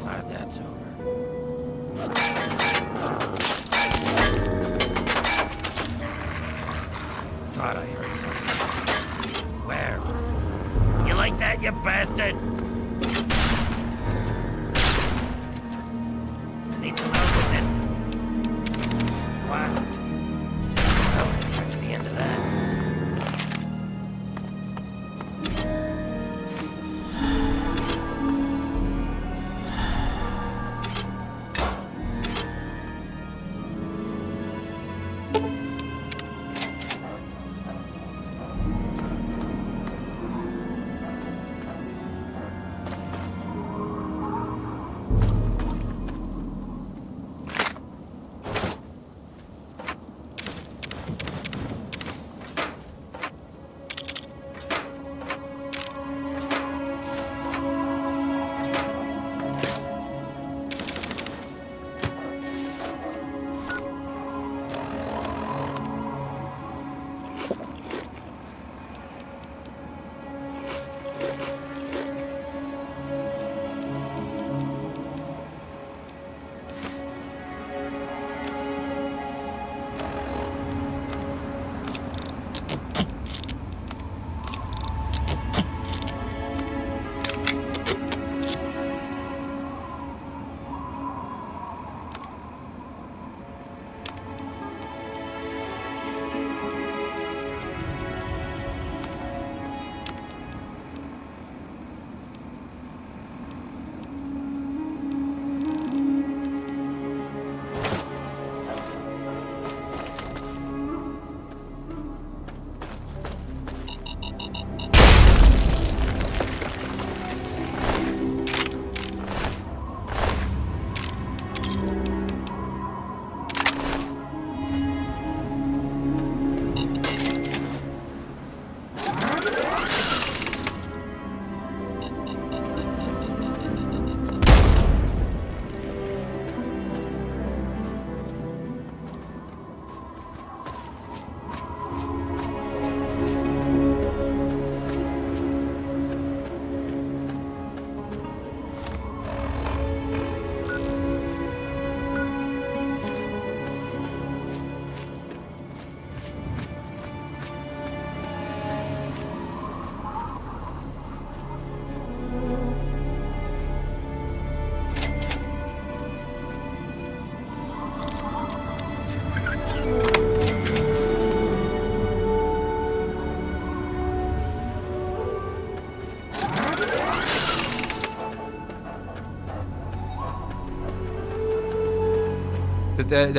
Glad that's over. Thought I heard something. Where? You like that, you bastard? I need some help with this. What? Well, that's the end of that.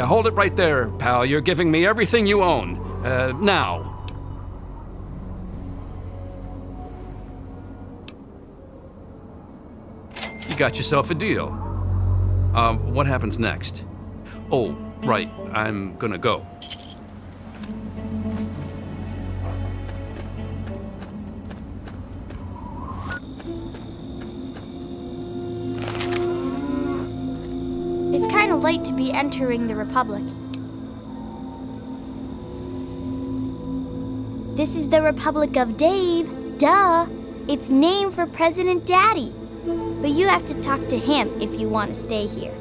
Hold it right there, pal. You're giving me everything you own. Now. You got yourself a deal. What happens next? Oh, right. I'm gonna go. It's kind of late to be entering the Republic. This is the Republic of Dave. Duh! It's named for President Daddy. But you have to talk to him if you want to stay here.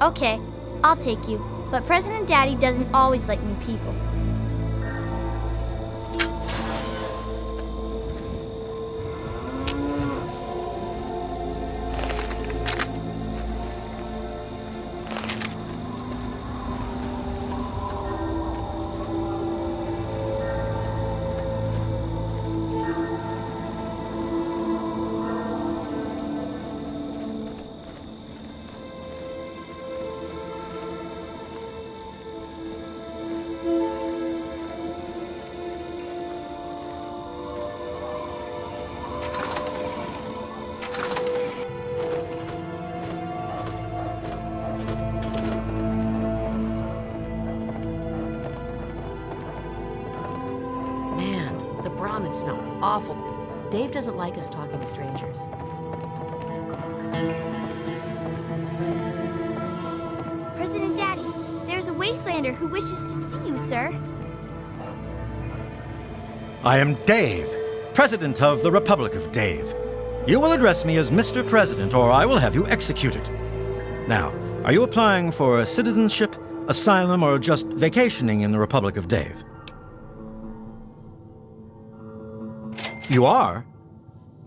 Okay, I'll take you. But President Daddy doesn't always like new people. Ramen smell awful. Dave doesn't like us talking to strangers. President Daddy, there's a wastelander who wishes to see you, sir. I am Dave. President of the Republic of Dave. You will address me as Mr. President, or I will have you executed. Now, are you applying for citizenship, asylum, or just vacationing in the Republic of Dave? You are?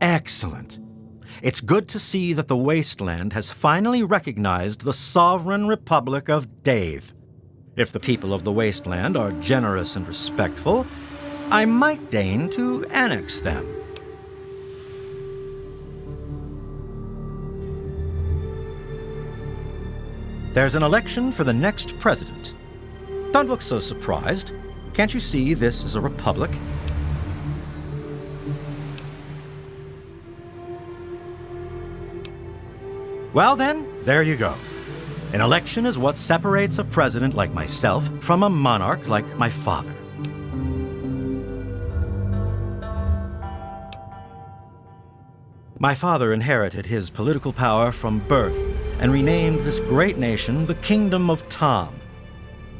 Excellent. It's good to see that the Wasteland has finally recognized the sovereign Republic of Dave. If the people of the Wasteland are generous and respectful, I might deign to annex them. There's an election for the next president. Don't look so surprised. Can't you see this is a republic? Well then, there you go. An election is what separates a president like myself from a monarch like my father. My father inherited his political power from birth and renamed this great nation the Kingdom of Tom.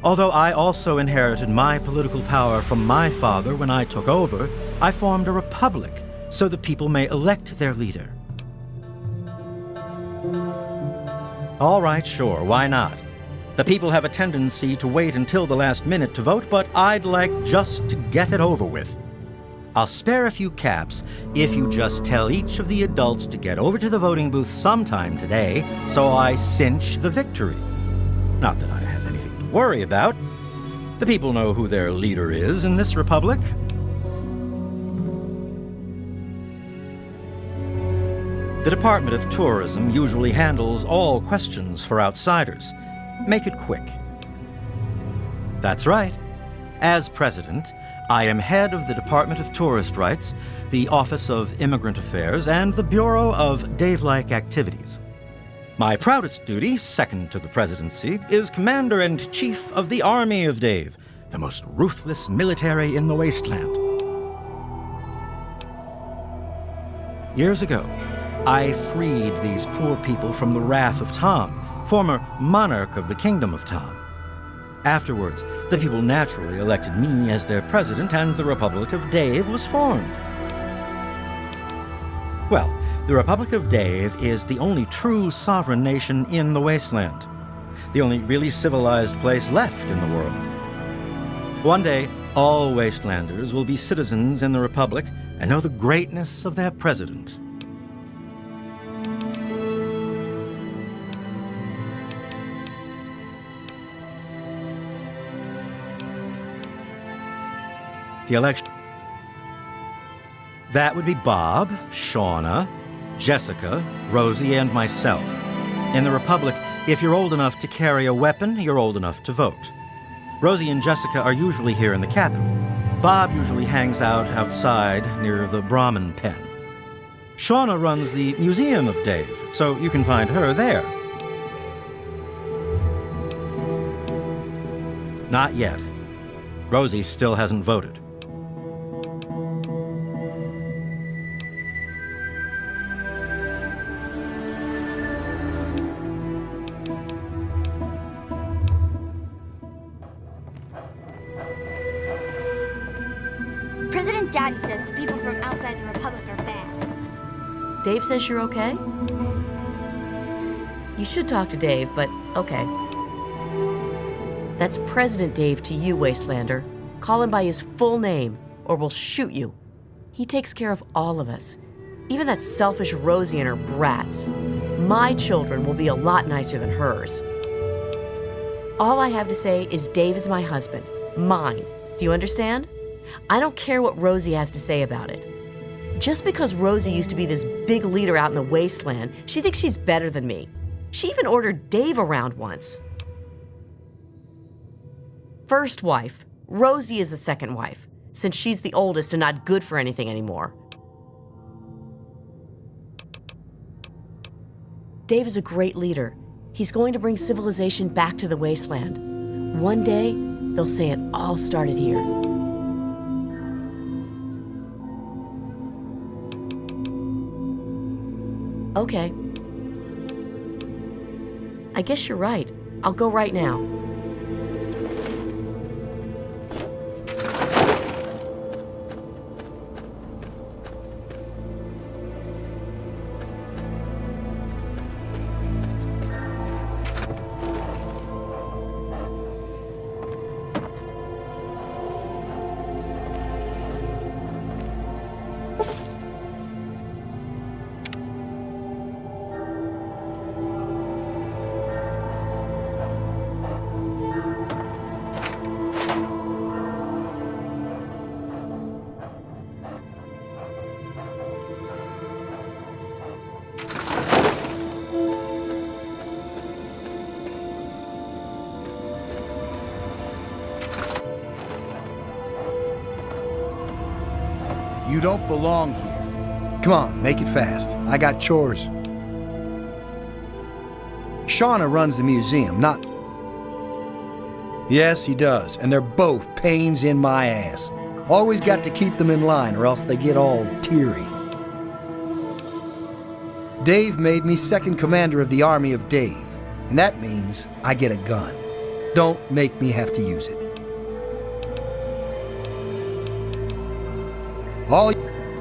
Although I also inherited my political power from my father when I took over, I formed a republic so the people may elect their leader. All right, sure, why not? The people have a tendency to wait until the last minute to vote, but I'd like just to get it over with. I'll spare a few caps if you just tell each of the adults to get over to the voting booth sometime today, so I cinch the victory. Not that I have anything to worry about. The people know who their leader is in this republic. The Department of Tourism usually handles all questions for outsiders. Make it quick. That's right. As president, I am head of the Department of Tourist Rights, the Office of Immigrant Affairs, and the Bureau of Dave-like Activities. My proudest duty, second to the presidency, is Commander-in-Chief of the Army of Dave, the most ruthless military in the Wasteland. Years ago, I freed these poor people from the wrath of Tom, former monarch of the Kingdom of Tom. Afterwards, the people naturally elected me as their president, and the Republic of Dave was formed. Well, the Republic of Dave is the only true sovereign nation in the Wasteland, the only really civilized place left in the world. One day, all Wastelanders will be citizens in the Republic and know the greatness of their president. The election. That would be Bob, Shauna, Jessica, Rosie, and myself. In the Republic, if you're old enough to carry a weapon, you're old enough to vote. Rosie and Jessica are usually here in the capital. Bob usually hangs out outside near the Brahmin pen. Shauna runs the Museum of Dave, so you can find her there. Not yet. Rosie still hasn't voted. President Daddy says the people from outside the Republic are bad. Dave says you're okay? You should talk to Dave, but okay. That's President Dave to you, Wastelander. Call him by his full name, or we'll shoot you. He takes care of all of us, even that selfish Rosie and her brats. My children will be a lot nicer than hers. All I have to say is Dave is my husband, mine. Do you understand? I don't care what Rosie has to say about it. Just because Rosie used to be this big leader out in the wasteland, she thinks she's better than me. She even ordered Dave around once. First wife. Rosie is the second wife, since she's the oldest and not good for anything anymore. Dave is a great leader. He's going to bring civilization back to the wasteland. One day, they'll say it all started here. Okay. I guess you're right. I'll go right now. You don't belong here. Come on, make it fast. I got chores. Shauna runs the museum, not... Yes, he does, and they're both pains in my ass. Always got to keep them in line or else they get all teary. Dave made me second commander of the Army of Dave, and that means I get a gun. Don't make me have to use it.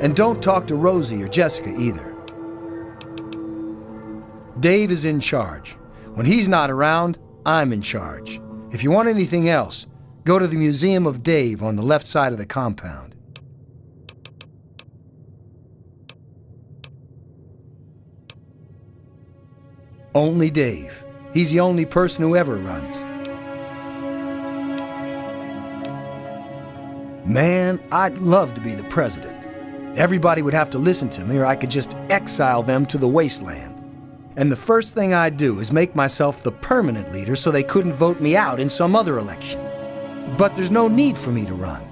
And don't talk to Rosie or Jessica either. Dave is in charge. When he's not around, I'm in charge. If you want anything else, go to the Museum of Dave on the left side of the compound. Only Dave. He's the only person who ever runs. Man, I'd love to be the president. Everybody would have to listen to me, or I could just exile them to the wasteland. And the first thing I'd do is make myself the permanent leader so they couldn't vote me out in some other election. But there's no need for me to run.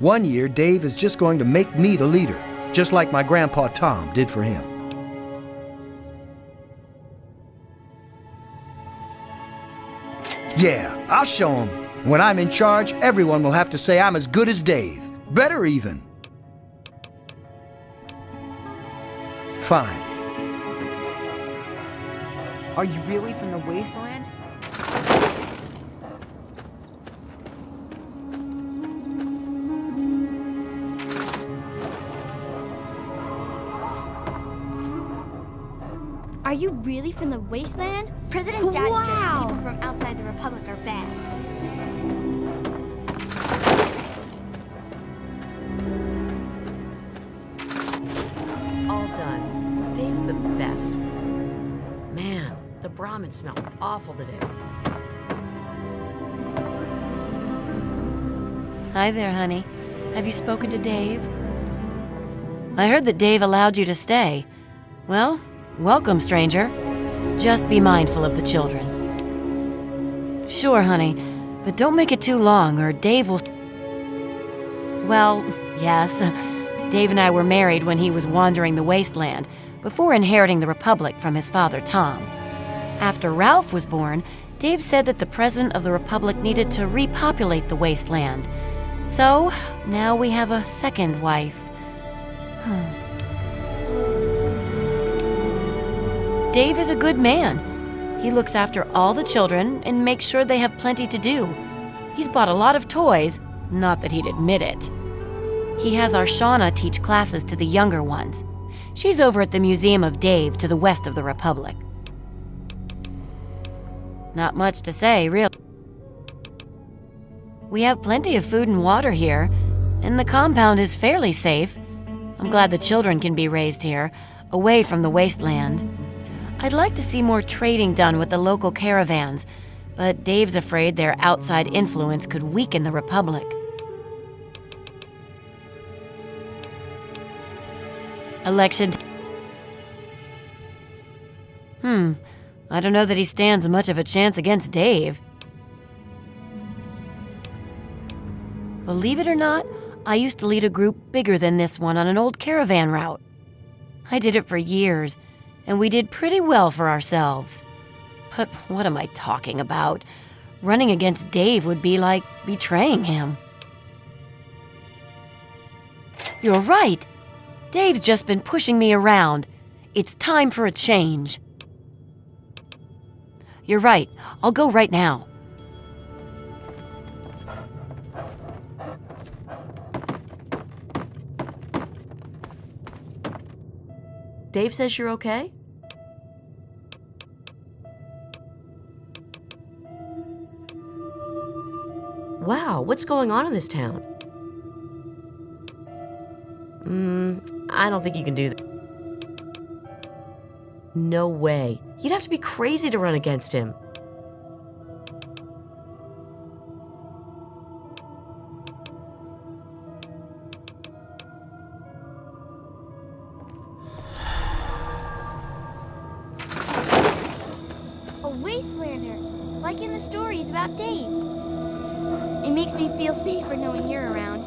One year, Dave is just going to make me the leader, just like my grandpa Tom did for him. Yeah, I'll show him. When I'm in charge, everyone will have to say I'm as good as Dave. Better even. Fine. Are you really from the wasteland? Are you really from the wasteland? President Daddy says people from outside the Republic are bad. All done. Dave's the best. Man, the Brahmin smelled awful today. Hi there, honey. Have you spoken to Dave? I heard that Dave allowed you to stay. Well, welcome, stranger. Just be mindful of the children. Sure, honey, but don't make it too long or Dave will... Well, yes, Dave and I were married when he was wandering the wasteland, before inheriting the Republic from his father, Tom. After Ralph was born, Dave said that the President of the Republic needed to repopulate the wasteland. So, now we have a second wife. Dave is a good man. He looks after all the children and makes sure they have plenty to do. He's bought a lot of toys, not that he'd admit it. He has our Shauna teach classes to the younger ones. She's over at the Museum of Dave to the west of the Republic. Not much to say, really. We have plenty of food and water here, and the compound is fairly safe. I'm glad the children can be raised here, away from the wasteland. I'd like to see more trading done with the local caravans, but Dave's afraid their outside influence could weaken the Republic. Election. I don't know that he stands much of a chance against Dave. Believe it or not, I used to lead a group bigger than this one on an old caravan route. I did it for years, and we did pretty well for ourselves. But what am I talking about? Running against Dave would be like betraying him. You're right. Dave's just been pushing me around. It's time for a change. You're right. I'll go right now. Dave says you're okay? Wow, what's going on in this town? I don't think you can do that. No way. You'd have to be crazy to run against him. A wastelander, like in the stories about Dave. It makes me feel safer knowing you're around.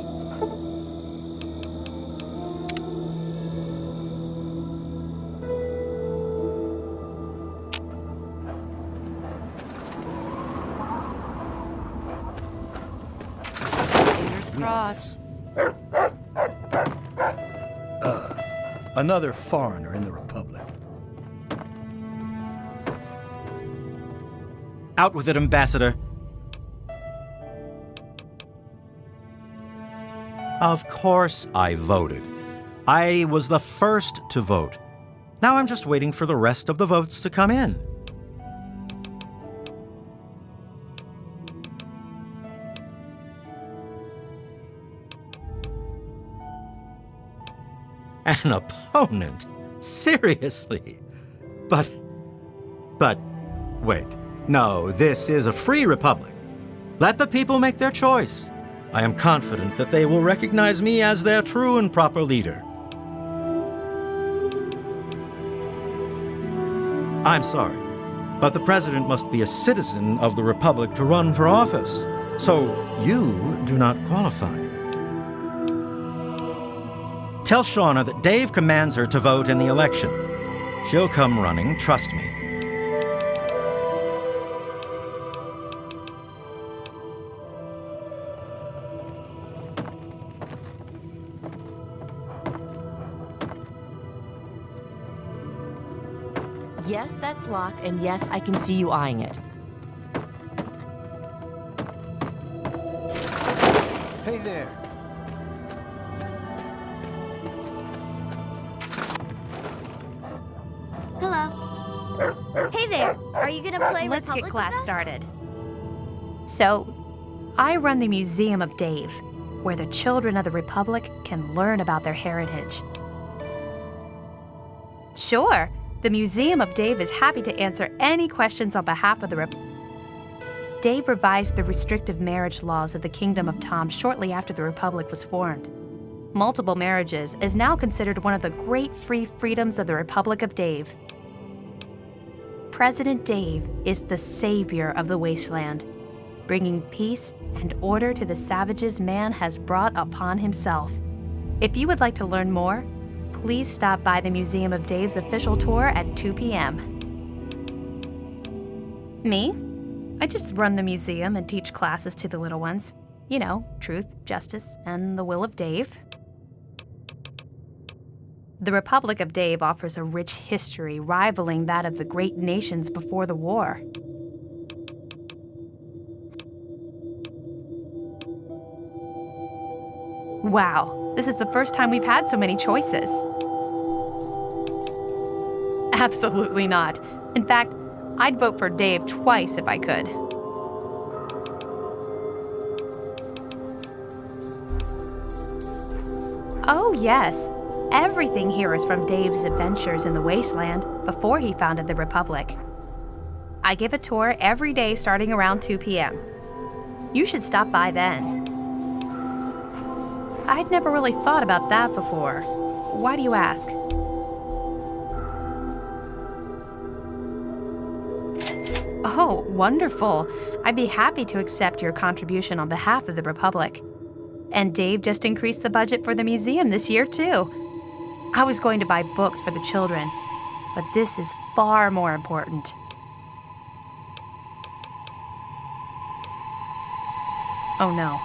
cross. Another foreigner in the Republic. Out with it, Ambassador. Of course I voted. I was the first to vote. Now I'm just waiting for the rest of the votes to come in. An opponent? Seriously? But, wait. No, this is a free republic. Let the people make their choice. I am confident that they will recognize me as their true and proper leader. I'm sorry, but the president must be a citizen of the republic to run for office. So you do not qualify. Tell Shauna that Dave commands her to vote in the election. She'll come running, trust me. Yes, that's locked, and yes, I can see you eyeing it. Hey there. Hello. Hey there. Are you gonna play Let's Republic get class with us? started. So, I run the Museum of Dave, where the children of the Republic can learn about their heritage. Sure, the Museum of Dave is happy to answer any questions on behalf of the Republic. Dave revised the restrictive marriage laws of the Kingdom of Tom shortly after the Republic was formed. Multiple marriages is now considered one of the great free freedoms of the Republic of Dave. President Dave is the savior of the wasteland, bringing peace and order to the savages man has brought upon himself. If you would like to learn more, please stop by the Museum of Dave's official tour at 2 p.m. Me? I just run the museum and teach classes to the little ones. You know, truth, justice, and the will of Dave. The Republic of Dave offers a rich history rivaling that of the great nations before the war. Wow, this is the first time we've had so many choices. Absolutely not. In fact, I'd vote for Dave twice if I could. Oh, yes. Everything here is from Dave's adventures in the wasteland before he founded the Republic. I give a tour every day starting around 2 p.m. You should stop by then. I'd never really thought about that before. Why do you ask? Oh, wonderful. I'd be happy to accept your contribution on behalf of the Republic. And Dave just increased the budget for the museum this year, too. I was going to buy books for the children, but this is far more important. Oh no.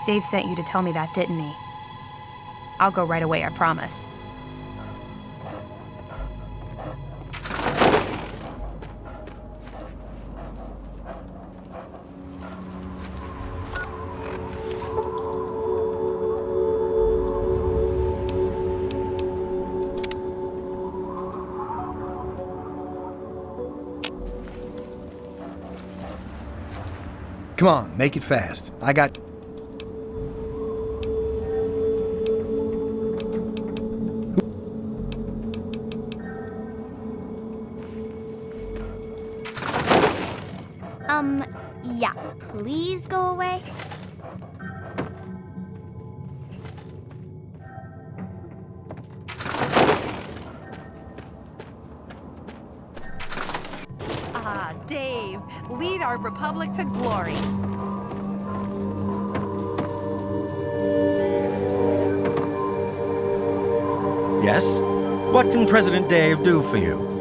Dave sent you to tell me that, didn't he? I'll go right away, I promise. Come on, make it fast. I got... Yeah, please go away. Ah, Dave, lead our Republic to glory. Yes? What can President Dave do for you?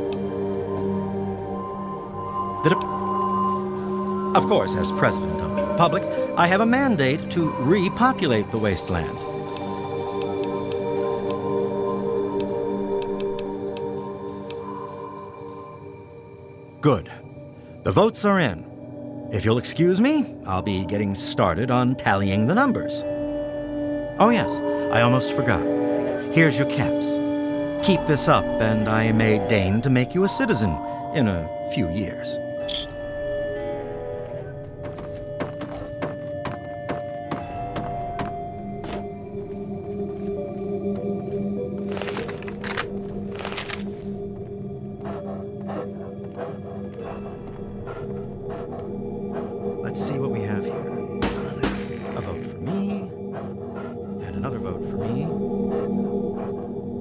Of course, as President of the Republic, I have a mandate to repopulate the wasteland. Good. The votes are in. If you'll excuse me, I'll be getting started on tallying the numbers. Oh yes, I almost forgot. Here's your caps. Keep this up, and I may deign to make you a citizen in a few years. Let's see what we have here. A vote for me, and another vote for me.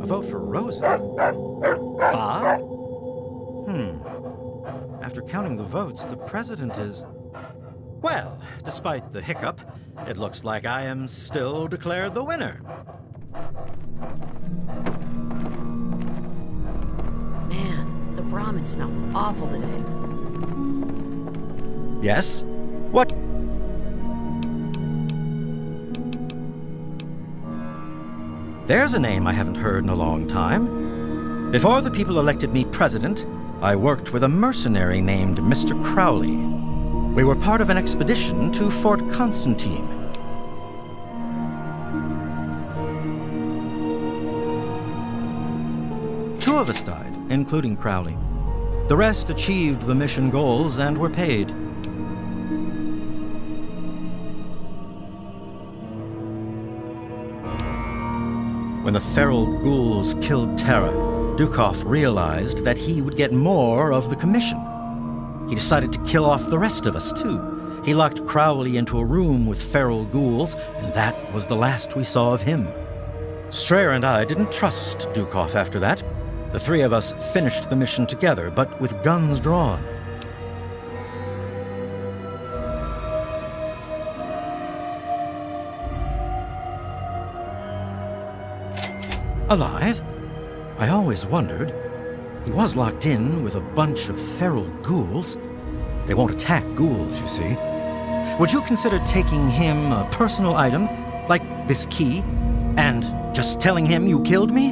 A vote for Rosa. Bob? After counting the votes, the president is... Well, despite the hiccup, it looks like I am still declared the winner. Man, the Brahmin smell awful today. Yes? What? There's a name I haven't heard in a long time. Before the people elected me president, I worked with a mercenary named Mr. Crowley. We were part of an expedition to Fort Constantine. Two of us died, including Crowley. The rest achieved the mission goals and were paid. When the feral ghouls killed Terra, Dukov realized that he would get more of the commission. He decided to kill off the rest of us, too. He locked Crowley into a room with feral ghouls, and that was the last we saw of him. Strayer and I didn't trust Dukov after that. The three of us finished the mission together, but with guns drawn. Alive? I always wondered. He was locked in with a bunch of feral ghouls. They won't attack ghouls, you see. Would you consider taking him a personal item, like this key, and just telling him you killed me?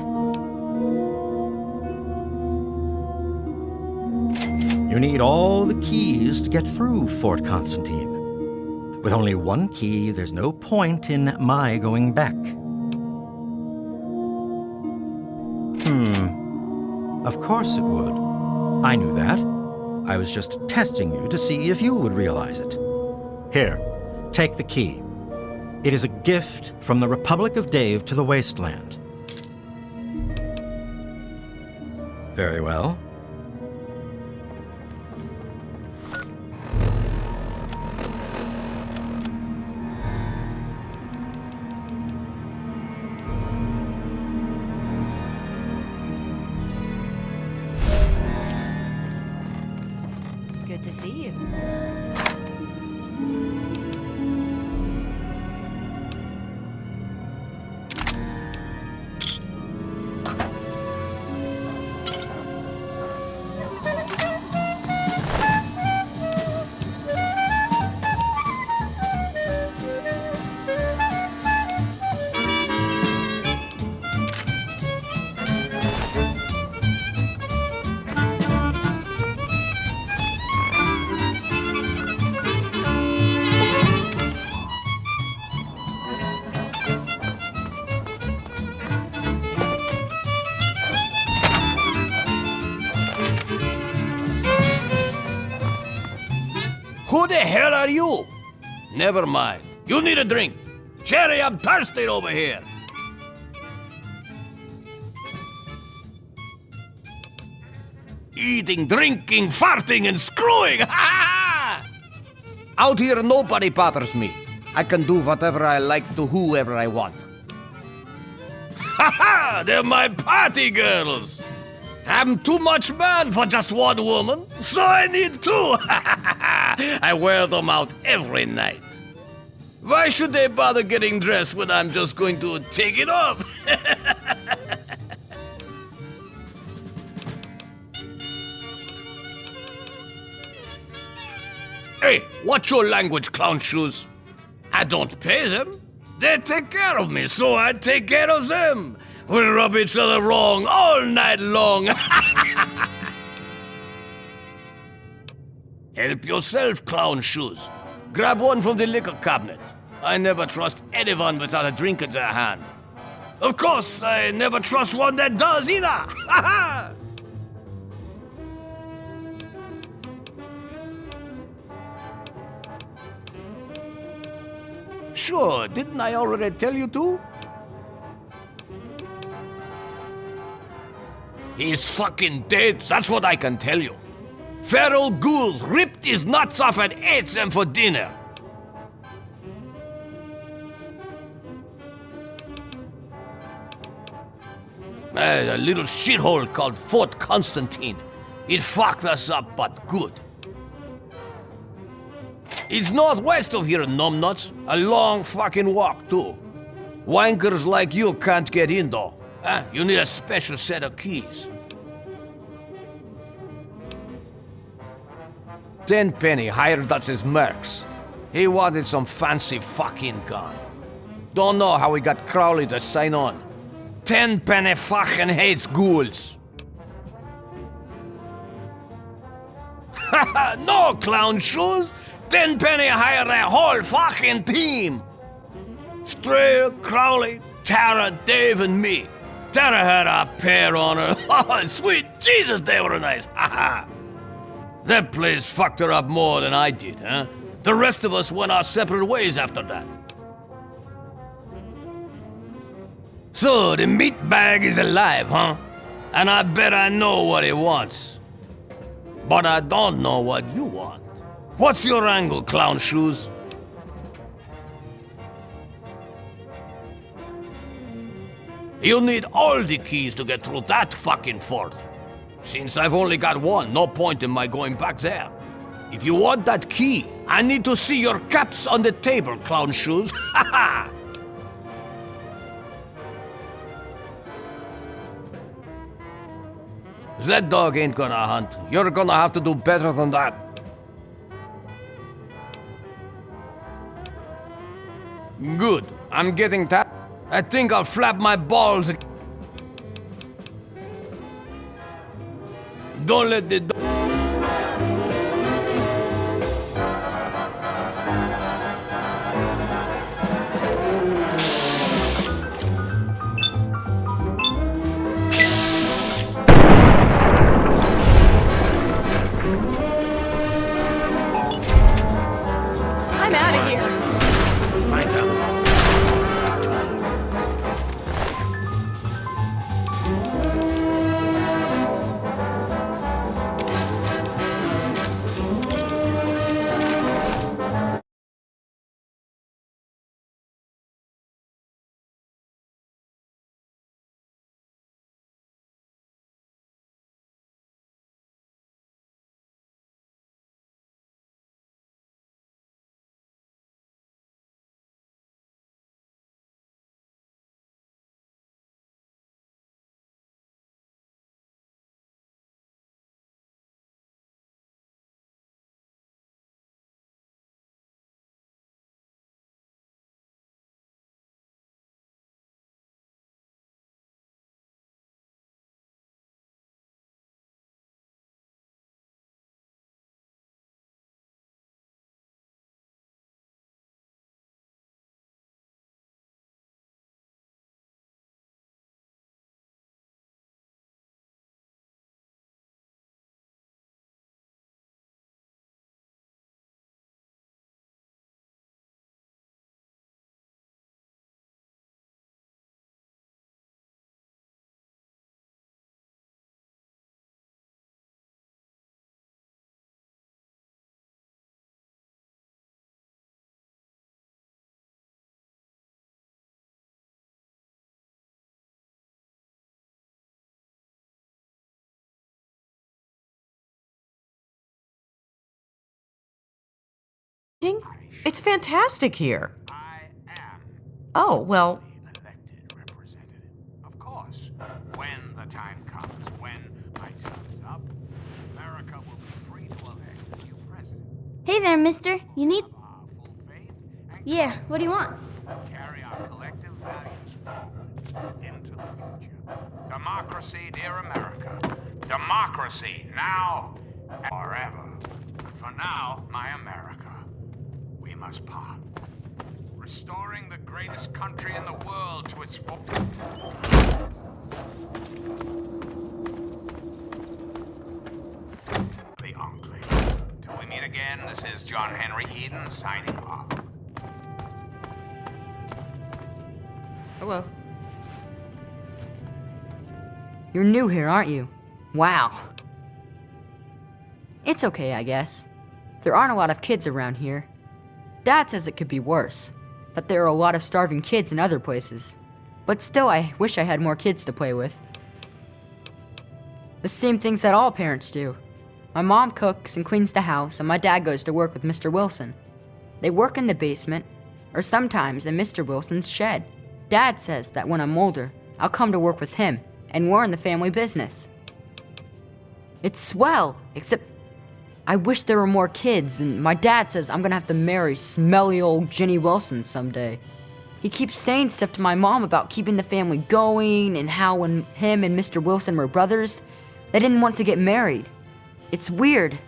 You need all the keys to get through Fort Constantine. With only one key, there's no point in my going back. Of course it would. I knew that. I was just testing you to see if you would realize it. Here, take the key. It is a gift from the Republic of Dave to the Wasteland. Very well. Good to see you. Who the hell are you? Never mind. You need a drink. Jerry, I'm thirsty over here. Eating, drinking, farting, and screwing. Out here, nobody bothers me. I can do whatever I like to whoever I want. Ha ha! They're my party girls. I'm too much man for just one woman, so I need two. I wear them out every night. Why should they bother getting dressed when I'm just going to take it off? Hey, what's your language, clown shoes? I don't pay them. They take care of me, so I take care of them. We rub each other wrong all night long. Help yourself, clown shoes. Grab one from the liquor cabinet. I never trust anyone without a drink in their hand. Of course, I never trust one that does either. Ha ha! Sure, didn't I already tell you to? He's fucking dead, that's what I can tell you. Feral ghouls ripped his nuts off and ate them for dinner. A little shithole called Fort Constantine. It fucked us up, but good. It's northwest of here, numbnuts. A long fucking walk, too. Wankers like you can't get in, though. You need a special set of keys. Tenpenny hired us as mercs. He wanted some fancy fucking gun. Don't know how we got Crowley to sign on. Tenpenny fucking hates ghouls. Haha, no, clown shoes. Tenpenny hired a whole fucking team. Strayer, Crowley, Tara, Dave, and me. Tara had a pair on her. Oh, sweet Jesus, they were nice. Haha. That place fucked her up more than I did, huh? The rest of us went our separate ways after that. So, the meatbag is alive, huh? And I bet I know what he wants. But I don't know what you want. What's your angle, clown shoes? You'll need all the keys to get through that fucking fort. Since I've only got one, no point in my going back there. If you want that key, I need to see your caps on the table, clown shoes. Ha ha! That dog ain't gonna hunt. You're gonna have to do better than that. Good. I'm getting tapped. I think I'll flap my balls. Don't let the dog... I'm out of here. Find out. It's fantastic here. Oh, well, Elected representative. Of course, when the time comes, when my term is up, America will be free to elect a new president. Hey there, mister. You need... Our full faith and Yeah, what do you want? Carry our collective values forward into the future. Democracy, dear America. Democracy, now and forever. For now, my America, we must part. Restoring the greatest country in the world to its full... The Enclave. Till we meet again, this is John Henry Eden signing off. Hello. You're new here, aren't you? Wow. It's okay, I guess. There aren't a lot of kids around here. Dad says it could be worse, that there are a lot of starving kids in other places. But still, I wish I had more kids to play with. The same things that all parents do. My mom cooks and cleans the house, and my dad goes to work with Mr. Wilson. They work in the basement, or sometimes in Mr. Wilson's shed. Dad says that when I'm older, I'll come to work with him, and we're in the family business. It's swell, except I wish there were more kids, and my dad says I'm gonna have to marry smelly old Ginny Wilson someday. He keeps saying stuff to my mom about keeping the family going, and how when him and Mr. Wilson were brothers, they didn't want to get married. It's weird.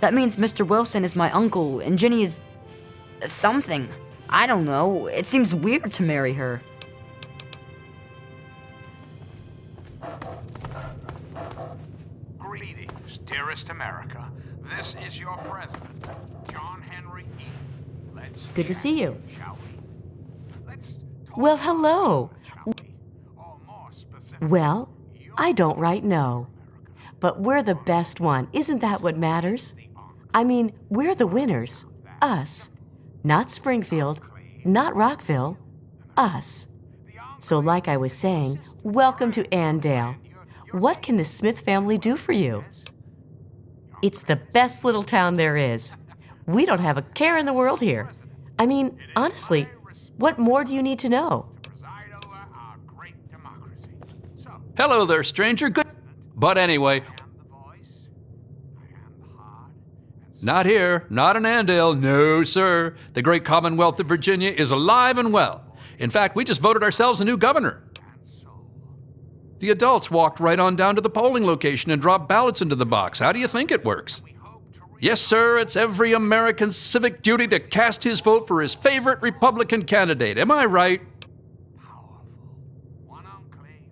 That means Mr. Wilson is my uncle, and Ginny is... something. I don't know. It seems weird to marry her. Greetings, dearest America. This is your president, John Henry Eden. Let's Good to chat, see you. shall we? Let's talk Well, hello. shall we? Or more specifically, Well, I don't right know. But we're the best one. Isn't that what matters? I mean, we're the winners. Us. Not Springfield. Not Rockville. Us. So like I was saying, welcome to Andale. What can the Smith family do for you? It's the best little town there is. We don't have a care in the world here. I mean, honestly, what more do you need to know? preside over our great democracy. So, Hello there, stranger. Good. But anyway, I am the voice, I am the heart, and not here, not in Andale. No, sir. The great Commonwealth of Virginia is alive and well. In fact, we just voted ourselves a new governor. soul. The adults walked right on down to the polling location and dropped ballots into the box. How do you think it works? Yes, sir, it's every American's civic duty to cast his vote for his favorite Republican candidate. Am I right? One enclave,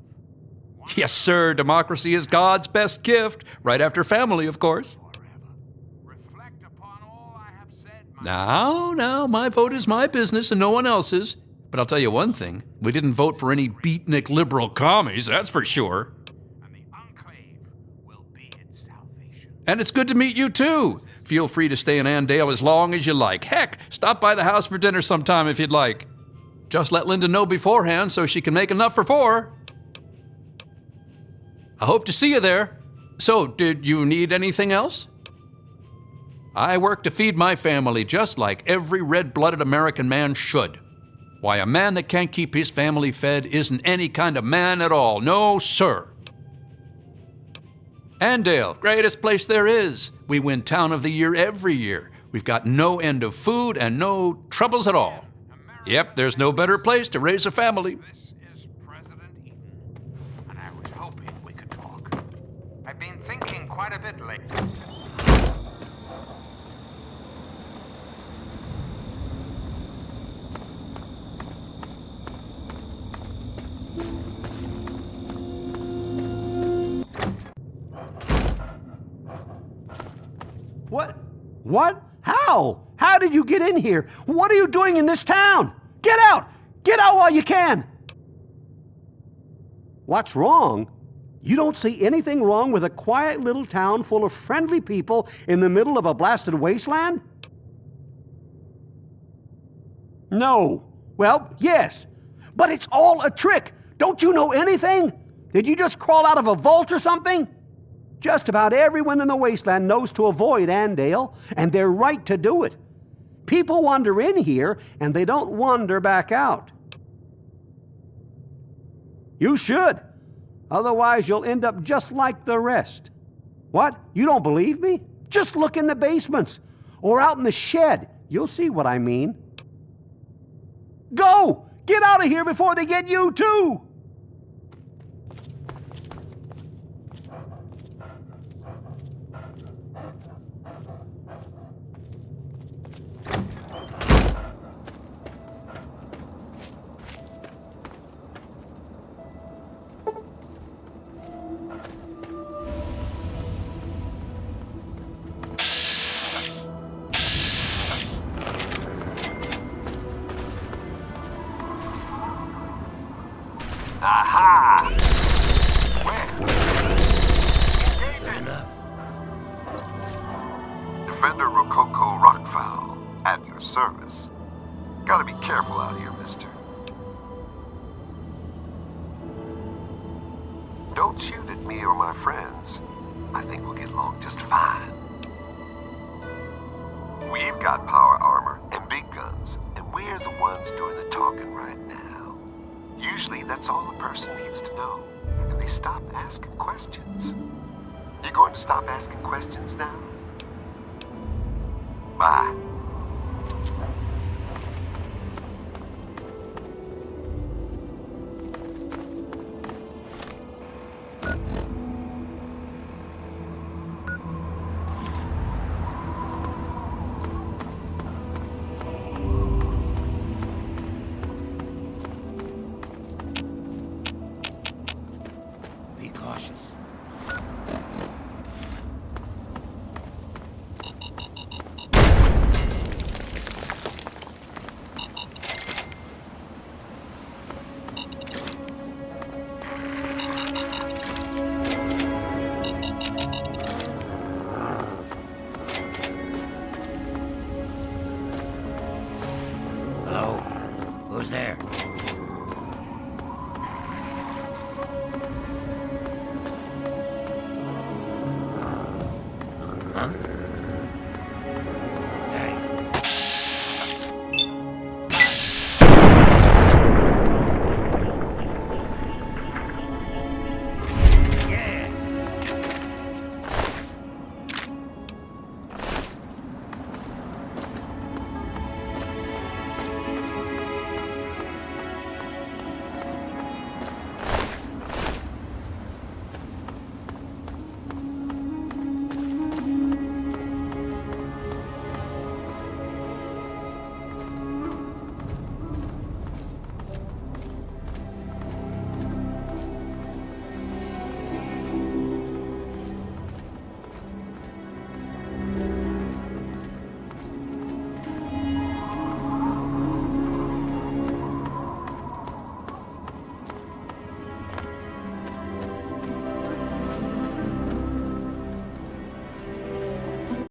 one Yes, sir, democracy is God's best gift, right after family, of course. reflect upon all I have said, my Now, my vote is my business and no one else's. But I'll tell you one thing, we didn't vote for any beatnik liberal commies, that's for sure. and the enclave will be its salvation. And it's good to meet you, too. Feel free to stay in Andale as long as you like. Heck, stop by the house for dinner sometime if you'd like. Just let Linda know beforehand so she can make enough for 4. I hope to see you there. So, did you need anything else? I work to feed my family just like every red-blooded American man should. Why, a man that can't keep his family fed isn't any kind of man at all. No, sir. Andale, greatest place there is. We win Town of the Year every year. We've got no end of food and no troubles at all. Yep, there's no better place to raise a family. This is President Eden, and I was hoping we could talk. I've been thinking quite a bit lately. What? What? How? How did you get in here? What are you doing in this town? Get out! Get out while you can! What's wrong? You don't see anything wrong with a quiet little town full of friendly people in the middle of a blasted wasteland? No. Well, yes. But it's all a trick. Don't you know anything? Did you just crawl out of a vault or something? Just about everyone in the wasteland knows to avoid Andale, and they're right to do it. People wander in here, and they don't wander back out. You should. Otherwise, you'll end up just like the rest. What? You don't believe me? Just look in the basements, or out in the shed. You'll see what I mean. Go! Get out of here before they get you, too! Aha! Enough. Defender Rococo Rockfowl, at your service. Gotta be careful out here, mister. Don't shoot at me or my friends. I think we'll get along just fine. We've got power armor and big guns, and we're the ones doing the talking right now. Usually that's all a person needs to know, and they stop asking questions. You going to stop asking questions now? Bye. Be cautious. Hello? Who's there? Huh?